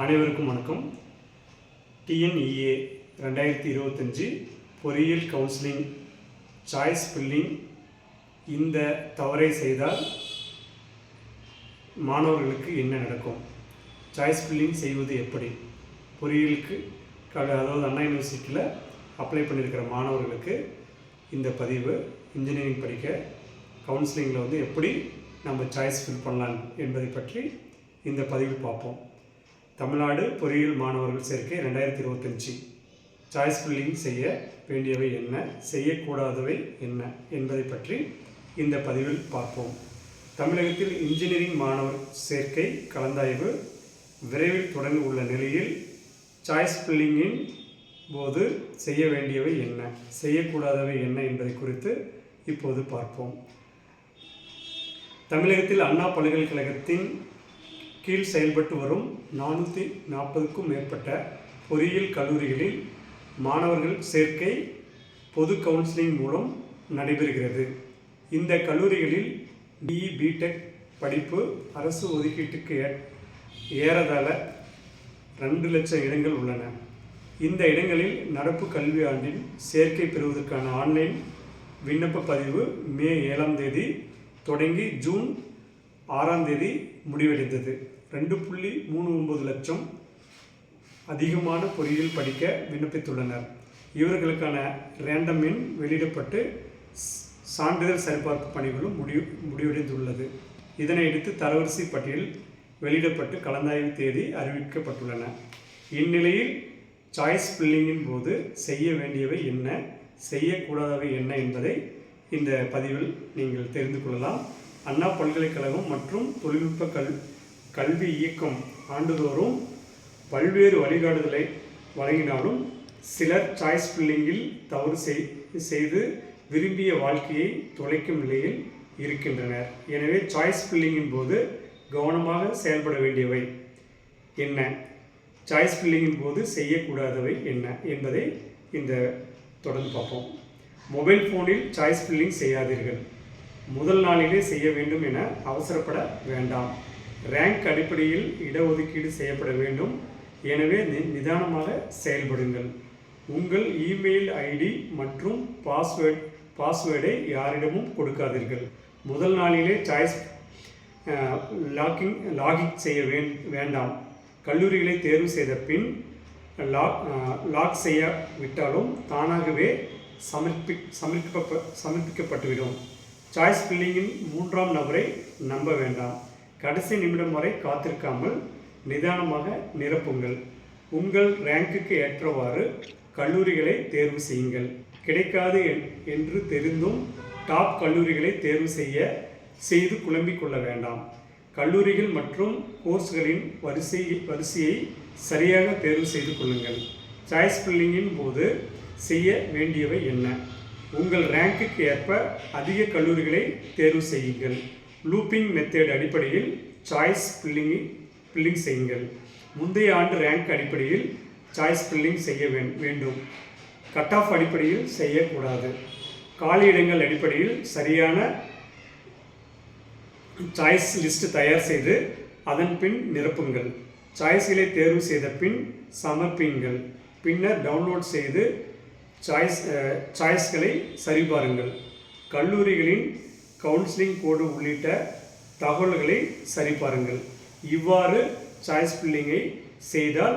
அனைவருக்கும் வணக்கம். டிஎன்இஏ 2025 பொறியியல் கவுன்சிலிங் சாய்ஸ் ஃபில்லிங் இந்த தவறை செய்தால் மாணவர்களுக்கு என்ன நடக்கும், சாய்ஸ் ஃபில்லிங் செய்வது எப்படி, பொறியியலுக்கு அதாவது அண்ணா யூனிவர்சிட்டியில் அப்ளை பண்ணியிருக்கிற மாணவர்களுக்கு இந்த பதிவு இன்ஜினியரிங் படிக்க கவுன்சிலிங்கில் எப்படி நம்ம சாய்ஸ் ஃபில் பண்ணலாம் என்பதை பற்றி இந்த பதிவில் பார்ப்போம். தமிழ்நாடு பொறியியல் மாணவர்கள் சேர்க்கை 2025 சாய்ஸ் ஃபில்லிங் செய்ய வேண்டியவை என்ன, செய்யக்கூடாதவை என்ன என்பதை பற்றி இந்த பதிவில் பார்ப்போம். தமிழகத்தில் இன்ஜினியரிங் மாணவர் சேர்க்கை கலந்தாய்வு விரைவில் தொடங்க உள்ள நிலையில் சாய்ஸ் ஃபில்லிங்கின் போது செய்ய வேண்டியவை என்ன, செய்யக்கூடாதவை என்ன என்பதை குறித்து இப்போது பார்ப்போம். தமிழகத்தில் அண்ணா பல்கலைக்கழகத்தின் கீழ் செயல்பட்டு வரும் 440க்கும் மேற்பட்ட பொறியியல் கல்லூரிகளில் மாணவர்கள் சேர்க்கை பொது கவுன்சிலிங் மூலம் நடைபெறுகிறது. இந்த கல்லூரிகளில் பிஇ பிடெக் படிப்பு அரசு ஒதுக்கீட்டுக்கு ஏறதாழ 2 லட்சம் இடங்கள் உள்ளன. இந்த இடங்களில் நடப்பு கல்வி ஆண்டில் சேர்க்கை பெறுவதற்கான ஆன்லைன் விண்ணப்ப பதிவு மே 7ஆம் தேதி தொடங்கி ஜூன் 6ஆம் தேதி முடிவடைந்தது. 2.39 லட்சம் அதிகமான பொறியியல் படிக்க விண்ணப்பித்துள்ளனர். இவர்களுக்கான ரேண்டம் எண் வெளியிடப்பட்டு சான்றிதழ் சரிபார்ப்பு பணிகளும் முடிவடைந்துள்ளது. இதனையடுத்து தரவரிசை பட்டியல் வெளியிடப்பட்டு கலந்தாய்வு தேதி அறிவிக்கப்பட்டுள்ளன. இந்நிலையில் சாய்ஸ் ஃபில்லிங்கின் போது செய்ய வேண்டியவை என்ன, செய்யக்கூடாதவை என்ன என்பதை இந்த பதிவில் நீங்கள் தெரிந்து கொள்ளலாம். அண்ணா பல்கலைக்கழகம் மற்றும் தொழில்நுட்ப கல்வி இயக்கம் ஆண்டுதோறும் பல்வேறு வழிகாட்டுதலை வழங்கினாலும் சிலர் சாய்ஸ் ஃபில்லிங்கில் தவறு செய்து விரும்பிய வாழ்க்கையை தொலைக்கும் நிலையில் இருக்கின்றனர். எனவே சாய்ஸ் ஃபில்லிங்கின் போது கவனமாக செயல்பட வேண்டியவை என்ன, சாய்ஸ் ஃபில்லிங்கின் போது செய்யக்கூடாதவை என்ன என்பதை இந்த தொடர்ந்து பார்ப்போம். மொபைல் ஃபோனில் சாய்ஸ் ஃபில்லிங் செய்யாதீர்கள். முதல் நாளிலே செய்ய வேண்டும் என அவசரப்பட வேண்டாம். ரேங்க் அடிப்படையில் இடஒதுக்கீடு செய்யப்பட வேண்டும். எனவே நிதானமாக செயல்படுங்கள். உங்கள் இமெயில் ஐடி மற்றும் பாஸ்வேர்டை யாரிடமும் கொடுக்காதீர்கள். முதல் நாளிலே சாய்ஸ் லாகிங் செய்ய வேண்டாம். கல்லூரிகளை தேர்வு செய்த பின் லாக் செய்யவிட்டாலும் தானாகவே சமர்ப்பிக்கப்பட்டுவிடும். சாய்ஸ் ஃபில்லிங்கின் 3ஆம் நபரை நம்ப வேண்டாம். கடைசி நிமிடம் வரை காத்திருக்காமல் நிதானமாக நிரப்புங்கள். உங்கள் ரேங்குக்கு ஏற்றவாறு கல்லூரிகளை தேர்வு செய்யுங்கள். கிடைக்காது என்று தெரிந்தும் டாப் கல்லூரிகளை தேர்வு செய்து குழம்பிக் கொள்ள வேண்டாம். கல்லூரிகள் மற்றும் கோர்ஸ்களின் வரிசையை சரியாக தேர்வு செய்து கொள்ளுங்கள். சாய்ஸ் ஃபில்லிங்கின் போது செய்ய வேண்டியவை என்ன, உங்கள் ரேங்குக்கு ஏற்ப அதிக கல்லூரிகளை தேர்வு செய்யுங்கள். லூப்பிங் மெத்தட் அடிப்படையில் சாய்ஸ் ஃபில்லிங் செய்யுங்கள். முந்தைய ஆண்டு ரேங்க் அடிப்படையில் சாய்ஸ் ஃபில்லிங் செய்ய வேண்டும். கட் ஆஃப் அடிப்படையில் செய்யக்கூடாது. காலி இடங்கள் அடிப்படையில் சரியான சாய்ஸ் லிஸ்ட் தயார் செய்து அதன் பின் நிரப்புங்கள். சாய்ஸ்களை தேர்வு செய்த பின் சமர்ப்பியுங்கள். பின்னர் டவுன்லோட் செய்து சாய்ஸ்களை சரிபாருங்கள். கல்லூரிகளின் கவுன்சிலிங் கோடு உள்ளிட்ட தகவல்களை சரிபாருங்கள். இவ்வாறு சாய்ஸ் ஃபில்லிங்கை செய்தால்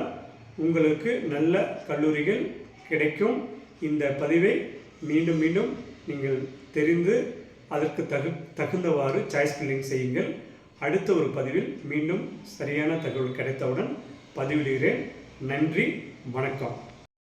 உங்களுக்கு நல்ல கல்லூரிகள் கிடைக்கும். இந்த பதிவை மீண்டும் மீண்டும் நீங்கள் தெரிந்து அதற்கு தகுந்தவாறு சாய்ஸ் ஃபில்லிங் செய்யுங்கள். அடுத்த ஒரு பதிவில் மீண்டும் சரியான தகவல் கிடைத்தவுடன் பதிவிடுகிறேன். நன்றி, வணக்கம்.